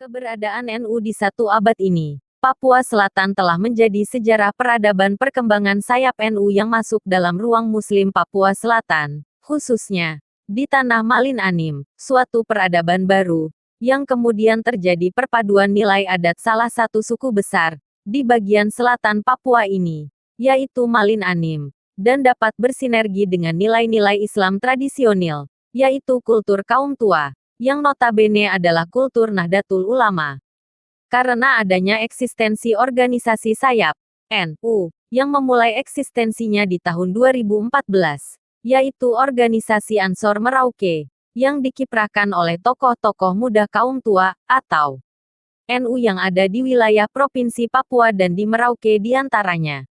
Keberadaan NU di satu abad ini, Papua Selatan telah menjadi sejarah peradaban perkembangan sayap NU yang masuk dalam ruang Muslim Papua Selatan, khususnya di Tanah Malin Anim, suatu peradaban baru, yang kemudian terjadi perpaduan nilai adat salah satu suku besar di bagian selatan Papua ini, yaitu Malin Anim, dan dapat bersinergi dengan nilai-nilai Islam tradisional, yaitu kultur kaum tua, yang notabene adalah kultur Nahdlatul Ulama. Karena adanya eksistensi organisasi sayap, NU, yang memulai eksistensinya di tahun 2014, yaitu organisasi Ansor Merauke, yang dikiprahkan oleh tokoh-tokoh muda kaum tua, atau NU yang ada di wilayah Provinsi Papua dan di Merauke diantaranya.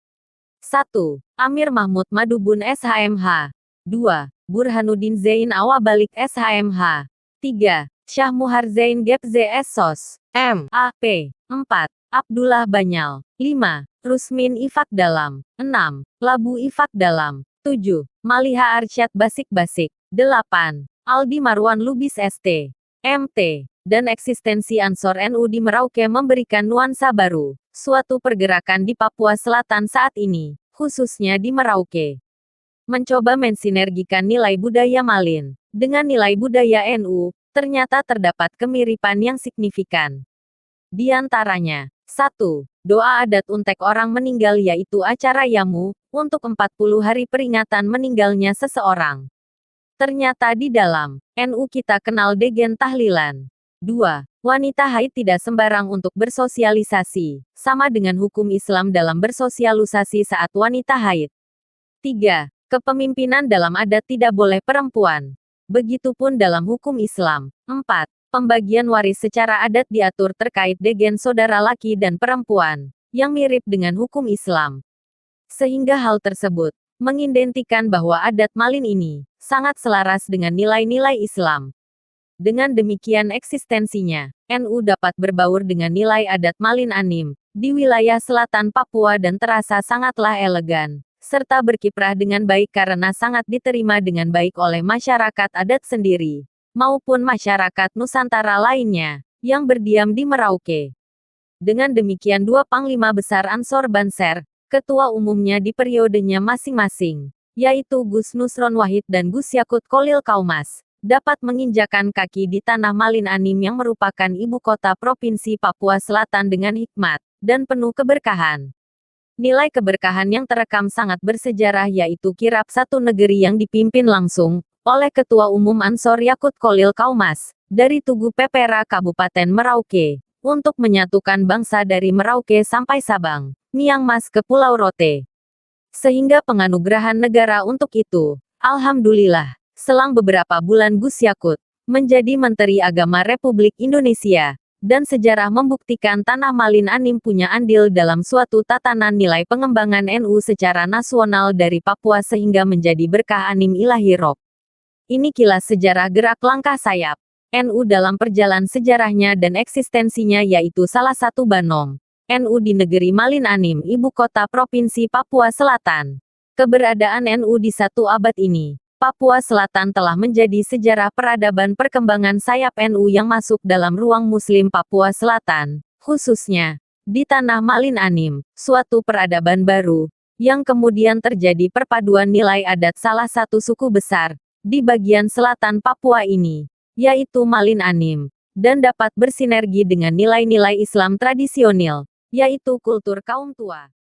1. Amir Mahmud Madubun SHMH. 2. Burhanuddin Zain Awabalik SHMH. 3. Syah Muhar Zain Gep ZS SOS. M.A.P. 4. Abdullah Banyal. 5. Rusmin Ifak Dalam. 6. Labu Ifak Dalam. 7. Maliha Arsyad Basik Basik. 8. Aldi Marwan Lubis ST. MT. Dan eksistensi Ansor NU di Merauke memberikan nuansa baru, suatu pergerakan di Papua Selatan saat ini, khususnya di Merauke. Mencoba mensinergikan nilai budaya Malin dengan nilai budaya NU, ternyata terdapat kemiripan yang signifikan. Di antaranya, 1. Doa adat Untek orang meninggal yaitu acara Yamu, untuk 40 hari peringatan meninggalnya seseorang. Ternyata di dalam NU kita kenal degen tahlilan. 2. Wanita haid tidak sembarang untuk bersosialisasi, sama dengan hukum Islam dalam bersosialisasi saat wanita haid. 3. Kepemimpinan dalam adat tidak boleh perempuan. Begitupun dalam hukum Islam. 4. Pembagian waris secara adat diatur terkait degen saudara laki dan perempuan, yang mirip dengan hukum Islam. Sehingga hal tersebut mengidentikan bahwa adat Malin ini sangat selaras dengan nilai-nilai Islam. Dengan demikian eksistensinya, NU dapat berbaur dengan nilai adat Malin Anim, di wilayah selatan Papua dan terasa sangatlah elegan, serta berkiprah dengan baik karena sangat diterima dengan baik oleh masyarakat adat sendiri, maupun masyarakat Nusantara lainnya, yang berdiam di Merauke. Dengan demikian dua panglima besar Ansor Banser, ketua umumnya di periodenya masing-masing, yaitu Gus Nusron Wahid dan Gus Yakut Kolil Kaumas, dapat menginjakan kaki di Tanah Malin Anim yang merupakan ibu kota Provinsi Papua Selatan dengan hikmat dan penuh keberkahan. Nilai keberkahan yang terekam sangat bersejarah yaitu kirap satu negeri yang dipimpin langsung oleh Ketua Umum Ansor Yakut Kolil Kaumas dari Tugu Pepera Kabupaten Merauke untuk menyatukan bangsa dari Merauke sampai Sabang, Myanmar ke Pulau Rote. Sehingga penganugerahan negara untuk itu, alhamdulillah, selang beberapa bulan Gus Yakut menjadi Menteri Agama Republik Indonesia, dan sejarah membuktikan Tanah Malin Anim punya andil dalam suatu tatanan nilai pengembangan NU secara nasional dari Papua sehingga menjadi berkah Anim Ilahi Rob. Ini kilas sejarah gerak langkah sayap NU dalam perjalanan sejarahnya dan eksistensinya yaitu salah satu Banom NU di negeri Malin Anim, ibu kota Provinsi Papua Selatan. Keberadaan NU di satu abad ini, Papua Selatan telah menjadi sejarah peradaban perkembangan sayap NU yang masuk dalam ruang Muslim Papua Selatan, khususnya di Tanah Malin Anim, suatu peradaban baru, yang kemudian terjadi perpaduan nilai adat salah satu suku besar di bagian selatan Papua ini, yaitu Malin Anim, dan dapat bersinergi dengan nilai-nilai Islam tradisional, yaitu kultur kaum tua.